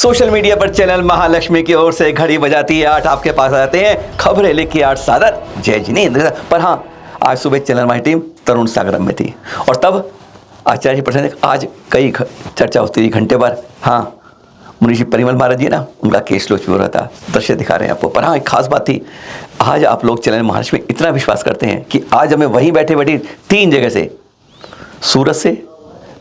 Social media पर channel Mahalakshmi की ओर से घड़ी बजाती है 8 आपके पास आ जाते हैं, खबरें लिखी 8 सादर जय जिनेंद्र। पर हाँ, आज सुबह चैनल हमारी टीम तरुण सागरम में थी और तब आचार्य जी प्रसन्न आज कई चर्चा होती थी घंटे पर। हाँ, मुनीषी परिमल महाराज जी ना, उनका केस लोच भी हो रहा था, दृश्य दिखा रहे हैं आपको। पर हाँ, एक खास बात थी, आज आप लोग चैनल महालक्ष्मी में इतना विश्वास करते हैं कि आज हमें वहीं बैठे बैठे 3 जगह से, सूरत से,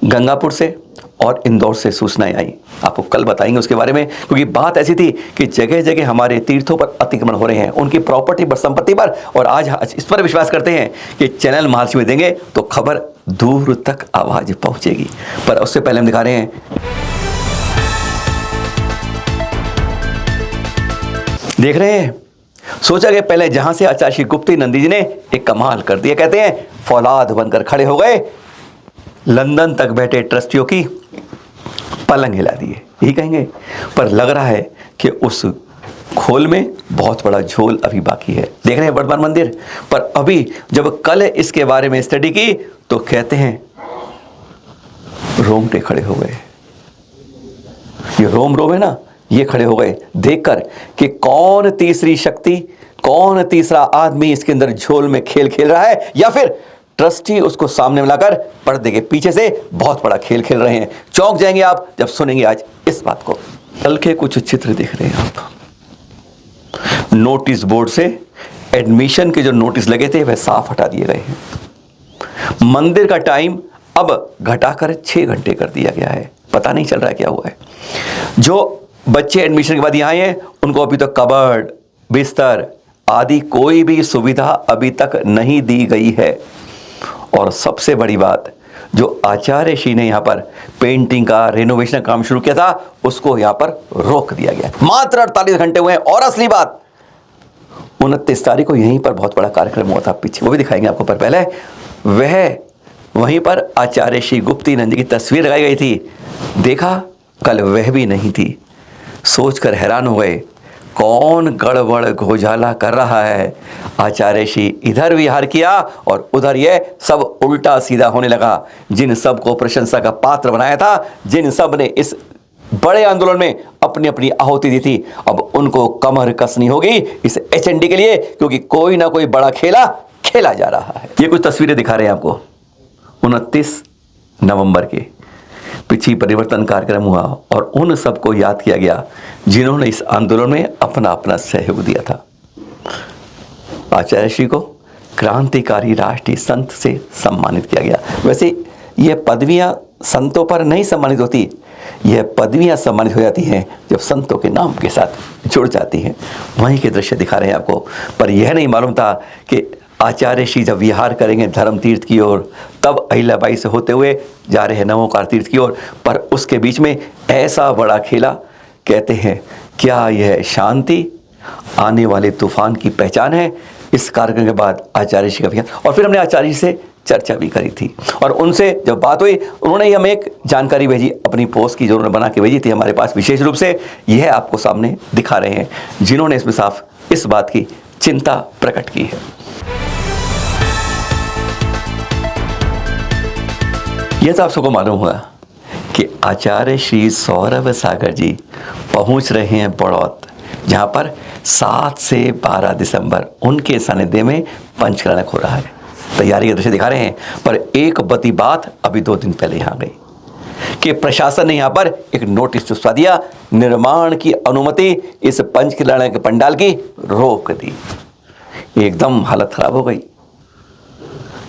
गंगापुर से और इंदौर से सूचनाएं आई। आपको कल बताएंगे उसके बारे में, क्योंकि बात ऐसी थी कि जगह जगह हमारे तीर्थों पर अतिक्रमण हो रहे हैं, उनकी प्रॉपर्टी पर, संपत्ति पर, और आज इस पर विश्वास करते हैं कि चैनल महालक्ष्मी देंगे तो खबर दूर तक आवाज पहुंचेगी। पर उससे पहले हम दिखा रहे हैं, देख रहे हैं, सोचा कि पहले जहां से आचार्य श्री गुप्ती नंदी जी ने एक कमाल कर दिया। कहते हैं फौलाद बनकर खड़े हो गए, लंदन तक बैठे ट्रस्टियों की पलंग हिला दिए, यही कहेंगे। पर लग रहा है कि उस खोल में बहुत बड़ा झोल अभी बाकी है। देख रहे हैं वर्धमान मंदिर, पर अभी जब कल इसके बारे में स्टडी की तो कहते हैं रोंगटे खड़े हो गए। ये रोम है ना, ये खड़े हो गए देखकर कि कौन तीसरी शक्ति, कौन तीसरा आदमी इसके अंदर झोल में खेल खेल रहा है, या फिर ट्रस्टी उसको सामने मिलाकर पर्दे के पीछे से बहुत बड़ा खेल खेल रहे हैं। चौंक जाएंगे आप जब सुनेंगे आज इस बात को। कल के कुछ चित्र देख रहे हैं आप, नोटिस बोर्ड से एडमिशन के जो नोटिस लगे थे वह साफ हटा दिए गए हैं। मंदिर का टाइम अब घटाकर 6 घंटे कर दिया गया है, पता नहीं चल रहा है क्या हुआ है। जो बच्चे एडमिशन के बाद यहाँ आए हैं उनको अभी तक कबर्ड, बिस्तर आदि कोई भी सुविधा अभी तक नहीं दी गई है। और सबसे बड़ी बात, जो आचार्य श्री ने यहाँ पर पेंटिंग का, रेनोवेशन का काम शुरू किया था, उसको यहाँ पर रोक दिया गया। मात्र 48 घंटे हुए हैं। और असली बात, 29 तारीख को यहीं पर बहुत बड़ा कार्यक्रम हुआ था पीछे, वो भी दिखाएंगे आपको। पर पहले वह वहीं पर आचार्य श्री गुप्ती नंदी की तस्वीर लगाई गई थी, देखा कल वह भी नहीं थी। सोचकर हैरान हो गए, कौन गड़बड़ घोटाला कर रहा है। आचार्य श्री इधर विहार किया और उधर ये सब उल्टा सीधा होने लगा। जिन सब को प्रशंसा का पात्र बनाया था, जिन सब ने इस बड़े आंदोलन में अपनी अपनी आहुति दी थी, अब उनको कमर कसनी होगी इस एचएनडी के लिए, क्योंकि कोई ना कोई बड़ा खेला खेला जा रहा है। ये कुछ तस्वीरें दिखा रहे हैं आपको, 29 नवंबर के पिछली परिवर्तन कार्यक्रम हुआ और उन सबको याद किया गया जिन्होंने इस आंदोलन में अपना अपना सहयोग दिया था। आचार्य श्री को क्रांतिकारी राष्ट्रीय संत से सम्मानित किया गया। वैसे यह पदवियां संतों पर नहीं सम्मानित होती, यह पदवियां सम्मानित हो जाती हैं जब संतों के नाम के साथ जुड़ जाती हैं। वहीं के दृश्य दिखा रहे हैं आपको। पर यह नहीं मालूम था कि आचार्य श्री जब विहार करेंगे धर्म तीर्थ की ओर, तब अहिल्याबाई से होते हुए जा रहे हैं नवोकार तीर्थ की ओर। पर उसके बीच में ऐसा बड़ा खेला, कहते हैं क्या यह शांति आने वाले तूफान की पहचान है। इस कार्यक्रम के बाद आचार्य श्री का विहार, और फिर हमने आचार्य जी से चर्चा भी करी थी और उनसे जब बात हुई, उन्होंने ही हमें एक जानकारी भेजी अपनी पोस्ट की, जो उन्होंने बना के भेजी थी हमारे पास विशेष रूप से। यह आपको सामने दिखा रहे हैं, जिन्होंने इसमें साफ इस बात की चिंता प्रकट की है। यह तो आप सबको मालूम होगा कि आचार्य श्री सौरभ सागर जी पहुंच रहे हैं बड़ौत, जहां पर 7 से 12 दिसंबर उनके सानिध्य में पंचकर्णक हो रहा है। तैयारी के दृश्य दिखा रहे हैं। पर एक बड़ी बात अभी 2 दिन पहले यहाँ गई कि प्रशासन ने यहाँ पर एक नोटिस चुस्पा दिया, निर्माण की अनुमति इस पंचकर्णक पंडाल की रोक दी। एकदम हालत खराब हो गई।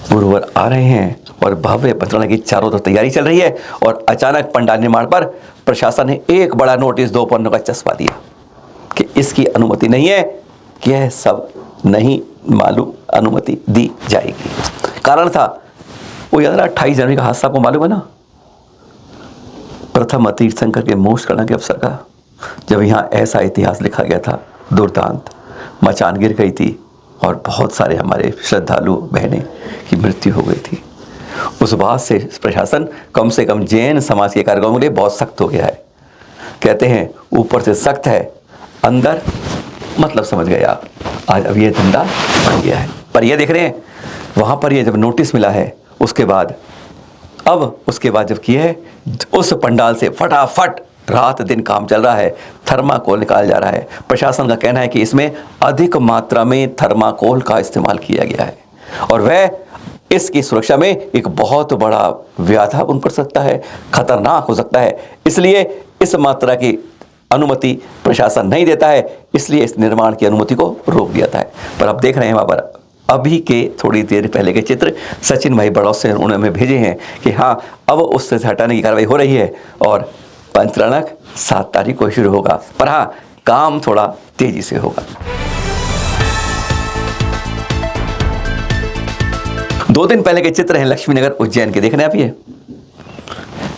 गुरुवार आ रहे हैं और भव्य पंचकर्णक की चारों तरफ तैयारी चल रही है, और अचानक पंडाल निर्माण पर प्रशासन ने एक बड़ा नोटिस 2 पन्नों का चस्पा दिया कि इसकी अनुमति नहीं है, कि यह सब नहीं मालूम अनुमति दी जाएगी। कारण था वो याद 28 जनवरी का हादसा, आपको मालूम है ना, प्रथम तीर्थंकर के मोक्षकर्णक के अवसर का, जब यहाँ ऐसा इतिहास लिखा गया था, दुर्दांत, मचान गिर गई थी और बहुत सारे हमारे श्रद्धालु बहनें की मृत्यु हो गई थी। उस बात से प्रशासन कम से कम जैन समाज के कार्यक्रमों के लिए बहुत सख्त हो गया है। कहते हैं ऊपर से सख्त है, अंदर मतलब समझ गए आप। आज अब ये धंधा बढ़ गया है। पर ये देख रहे हैं वहाँ पर ये जब नोटिस मिला है, उसके बाद जब किए है, उस पंडाल से फटाफट रात दिन काम चल रहा है, थर्माकोल निकाला जा रहा है। प्रशासन का कहना है कि इसमें अधिक मात्रा में थर्माकोल का इस्तेमाल किया गया है और वह इसकी सुरक्षा में एक बहुत बड़ा व्याधा उन पर सकता है, खतरनाक हो सकता है। इसलिए इस मात्रा की अनुमति प्रशासन नहीं देता है, इसलिए इस निर्माण की अनुमति को रोक दिया था। पर अब देख रहे हैं वहाँ पर अभी के थोड़ी देर पहले के चित्र सचिन भाई बड़ौत से उन्होंने हमें भेजे हैं कि हाँ अब उससे हटाने की कार्रवाई हो रही है और पंचकर्णक 7 तारीख को शुरू होगा। पर हाँ, काम थोड़ा तेजी से होगा। 2 दिन पहले के चित्र हैं लक्ष्मीनगर उज्जैन के, देखने आप ये।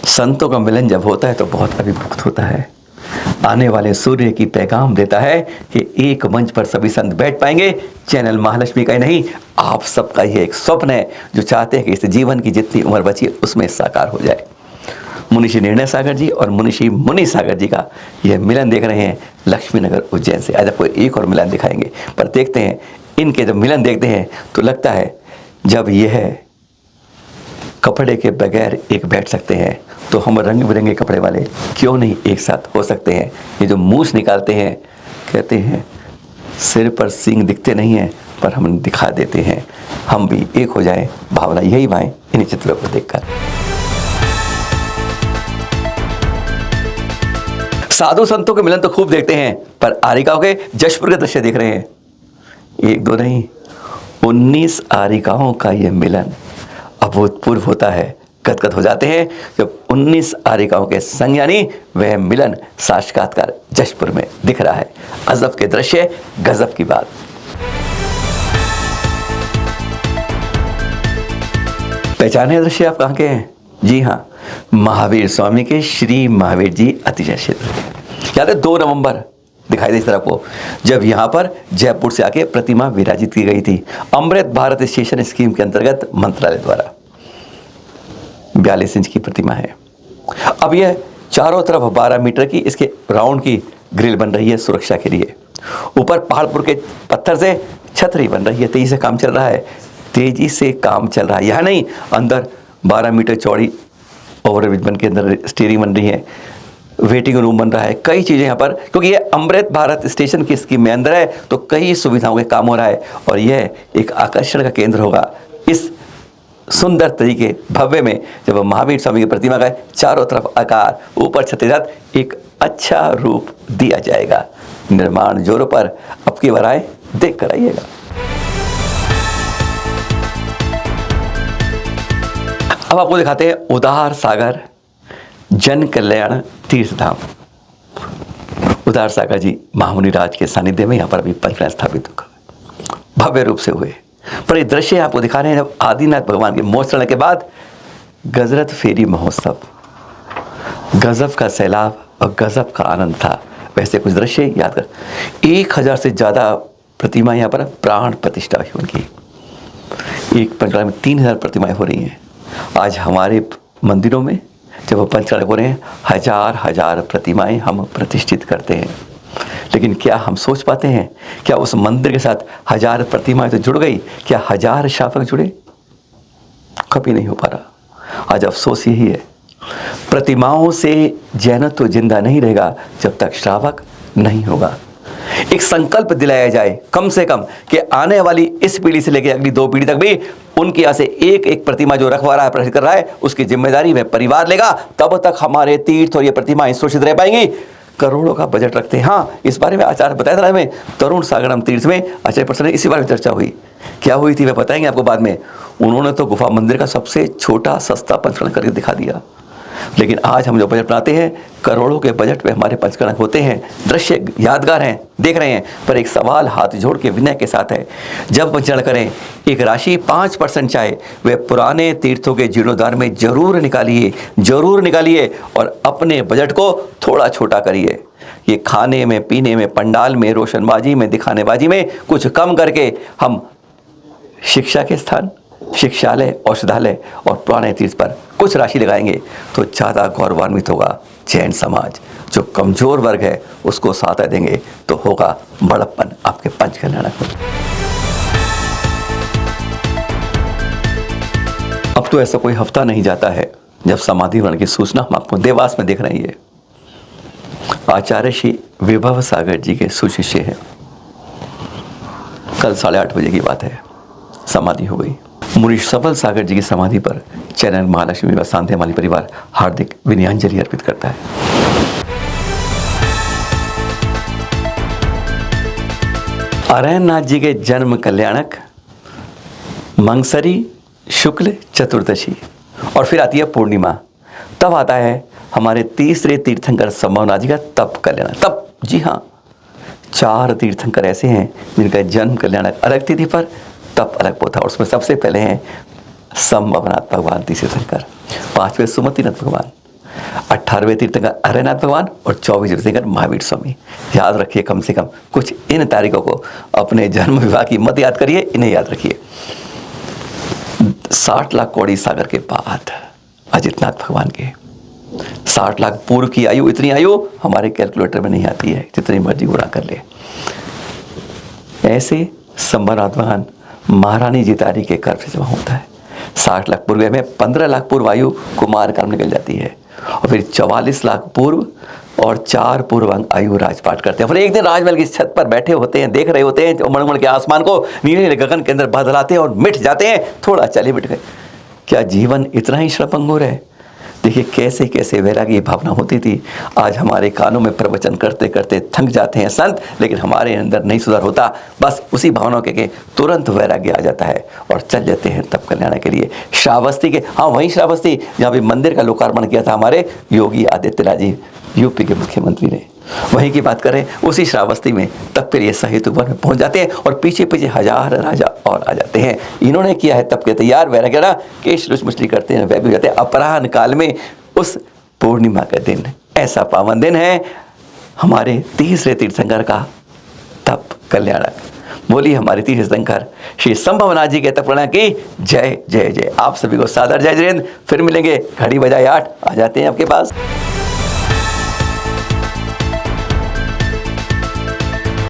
संतों का मिलन जब होता है तो बहुत अभिभूत होता है। आने वाले सूर्य की पैगाम देता है कि एक मंच पर सभी संत बैठ पाएंगे। चैनल महालक्ष्मी का ही नहीं, आप सबका ये एक स्वप्न है जो चाहते हैं कि इस जीवन की जितनी उम्र बची उसमें साकार हो जाए। मुनिषी निर्णय सागर जी और मुनिषी मुनि सागर जी का यह मिलन देख रहे हैं लक्ष्मीनगर उज्जैन से। आज आपको एक और मिलन दिखाएंगे, पर देखते हैं इनके जब मिलन देखते हैं तो लगता है जब यह कपड़े के बगैर एक बैठ सकते हैं तो हम रंग बिरंगे कपड़े वाले क्यों नहीं एक साथ हो सकते हैं। ये जो मूछ निकालते हैं, कहते हैं सिर पर सींग दिखते नहीं हैं पर हम दिखा देते हैं, हम भी एक हो जाएं। भावना यही भाएं इन्हीं चित्रों को देखकर। साधु संतों के मिलन तो खूब देखते हैं, पर आरिकाओं के जशपुर के दृश्य देख रहे हैं। 1-2 नहीं, 19 आरिकाओं का यह मिलन अभूतपूर्व होता है। गदगद हो जाते हैं जब 19 आरिकाओं के संग यानी वह मिलन साक्षात्कार जशपुर में दिख रहा है। अजब के दृश्य, गजब की बात। पहचाने दृश्य आप कहाँ के हैं? जी हाँ, महावीर स्वामी के श्री महावीर जी अतिशय क्षेत्र। याद है 2 नवंबर दिखाई दे इस तरह को, जब यहाँ पर जयपुर से आके प्रतिमा विराजित की गई थी अमृत भारत स्टेशन स्कीम के अंतर्गत मंत्रालय द्वारा। 42 इंच की प्रतिमा है। अब यह चारों तरफ 12 मीटर की इसके राउंड की ग्रिल बन रही है सुरक्षा के लिए। ऊपर पहाड़पुर के पत्थर से छतरी बन रही है। तेजी से काम चल रहा है, तेजी से काम चल रहा है। यहाँ नहीं, अंदर 12 मीटर चौड़ी ओवरब्रिज बन के अंदर स्टीयरिंग बन रही है, वेटिंग रूम बन रहा है, कई चीज़ें यहाँ पर, क्योंकि ये अमृत भारत स्टेशन की स्कीम में अंदर है तो कई सुविधाओं के काम हो रहा है और यह एक आकर्षण का केंद्र होगा। इस सुंदर तरीके भव्य में जब महावीर स्वामी की प्रतिमा का चारों तरफ आकार, ऊपर छतेदार, एक अच्छा रूप दिया जाएगा। निर्माण जोरों पर, अब की बार आए देख कर आइएगा। अब आपको दिखाते हैं उदार सागर जन कल्याण तीर्थ धाम। उदार सागर जी महामुनि राज के सानिध्य में यहाँ पर अभी पंचकर्णक स्थापित भव्य रूप से हुए। पर ये दृश्य आपको दिखा रहे हैं जब आदिनाथ भगवान के मोक्ष चढ़ने के बाद गजरत फेरी महोत्सव, गजब का सैलाब और गजब का आनंद था। वैसे कुछ दृश्य याद कर, 1000 से ज़्यादा प्रतिमा यहाँ पर प्राण प्रतिष्ठा हुई उनकी। एक पंचकर्णक में 3000 प्रतिमाएं हो रही हैं। आज हमारे मंदिरों में जब वो पंचकर्णक हो रहे हैं, हजार प्रतिमाएं हम प्रतिष्ठित करते हैं। लेकिन क्या हम सोच पाते हैं, क्या उस मंदिर के साथ 1000 प्रतिमाएं तो जुड़ गई, क्या 1000 श्रावक जुड़े? कभी नहीं हो पा रहा। आज अफसोस यही है, प्रतिमाओं से जैनत्व तो जिंदा नहीं रहेगा जब तक श्रावक नहीं होगा। एक संकल्प दिलाया जाए कम से कम कि आने वाली इस पीढ़ी से लेकर अगली 2 पीढ़ी तक भी उनके यहाँ से एक प्रतिमा जो रखवा रहा है, प्रदर्शित कर रहा है, उसकी जिम्मेदारी वह परिवार लेगा। तब तक हमारे तीर्थ और ये प्रतिमाएं सुरक्षित रह पाएंगी। करोड़ों का बजट रखते हैं। हाँ, इस बारे में आचार्य बताया था हमें, तरुण सागरम तीर्थ में आचार्य प्रसन्न इसी बारे में चर्चा हुई। क्या हुई थी वह बताएंगे आपको बाद में। उन्होंने तो गुफा मंदिर का सबसे छोटा सस्ता पंचकर्णक करके दिखा दिया। लेकिन आज हम जो बजट बनाते हैं, करोड़ों के बजट में हमारे पंचकर्णक होते हैं। दृश्य यादगार हैं, देख रहे हैं। पर एक सवाल हाथ जोड़ के विनय के साथ है, जब पंचकर्णक करें एक राशि 5% चाहे वह पुराने तीर्थों के जीर्णोद्धार में जरूर निकालिए और अपने बजट को थोड़ा छोटा करिए। ये खाने में, पीने में, पंडाल में, रोशनबाजी में, दिखानेबाजी में कुछ कम करके हम शिक्षा के स्थान, शिक्षालय, औषधालय और पुराने तीर्थ पर कुछ राशि लगाएंगे तो ज़्यादा गौरवान्वित होगा जैन समाज। जो कमज़ोर वर्ग है उसको सहायता देंगे तो होगा बड़प्पन आपके पंचकर्णक में। अब तो ऐसा कोई हफ्ता नहीं जाता है जब समाधि वर्ण की सूचना हम आपको देवास में देख रही है। आचार्य श्री विभव सागर जी के सुशिष्य हैं। कल 8:30 बजे की बात है, समाधि हो गई। मुनि सफल सागर जी की समाधि पर चैनल महालक्ष्मी व शांति माली परिवार हार्दिक विनयांजलि अर्पित करता है। अरयनाथ जी के जन्म कल्याणक मंगसरी शुक्ल चतुर्दशी और फिर आती है पूर्णिमा। तब आता है हमारे तीसरे तीर्थंकर संभवनाथ जी का तप कल्याणक। तप, जी हाँ, 4 तीर्थंकर ऐसे हैं जिनका जन्म कल्याणक अलग तिथि पर, तप अलग होता है। और उसमें सबसे पहले हैं संभवनाथ भगवान तीसरे तीर्थंकर, 5वें सुमतिनाथ भगवान, 18वें तीर्थंकर अरयनाथ भगवान और 24वें तीर्थंकर महावीर स्वामी। याद रखिए, कम से कम कुछ इन तारीखों को अपने जन्म विवाह की मत याद करिए, इन्हें याद रखिए। 60 लाख कौड़ी सागर के बाद अजितनाथ भगवान के 60 लाख पूर्व की आयु, इतनी आयु हमारे कैलकुलेटर में नहीं आती है, जितनी मर्जी गुणा कर ले। ऐसे संभवनाथ भगवान महारानी जितारी के गर्भ से वहाँ होता है। 60 लाख पूर्व में 15 लाख पूर्व आयु कुमार काल में निकल जाती है और फिर 44 लाख पूर्व और 4 पूर्व आयु राजपाट करते हैं। फिर एक दिन राजमहल की छत पर बैठे होते हैं, देख रहे होते हैं उमड़ के आसमान को, नीले गगन के अंदर बदलाते हैं और मिट जाते हैं। थोड़ा चले मिट गए। क्या जीवन इतना ही क्षणभंगुर है? देखिए कैसे कैसे वैरागी भावना होती थी। आज हमारे कानों में प्रवचन करते करते थक जाते हैं संत, लेकिन हमारे अंदर नहीं सुधार होता। बस उसी भावना के तुरंत वैराग्य आ जाता है और चल जाते हैं तप कल्याण के लिए। श्रावस्ती के, हाँ वहीं श्रावस्ती जहाँ भी मंदिर का लोकार्पण किया था हमारे योगी आदित्यनाथ जी, यूपी के मुख्यमंत्री ने, वहीं की बात करें, उसी श्रावस्ती में तप के लिए सहित वन में पहुंच जाते हैं और पीछे पीछे 1000 राजा और आ जाते हैं। इन्होंने किया है तप के तैयार, वैराग्य ना केश लुच मछली करते हैं, वह भी हो जाते हैं। अपराह्न काल में उस पूर्णिमा का दिन, ऐसा पावन दिन है हमारे तीसरे तीर्थंकर का तप कल्याणक। बोली हमारे तीर्थंकर श्री संभवनाथ जी के तप कल्याण की जय जय जय। आप सभी को सादर जय जयेंद्र। फिर मिलेंगे, घड़ी बजाए 8 आ जाते हैं आपके पास।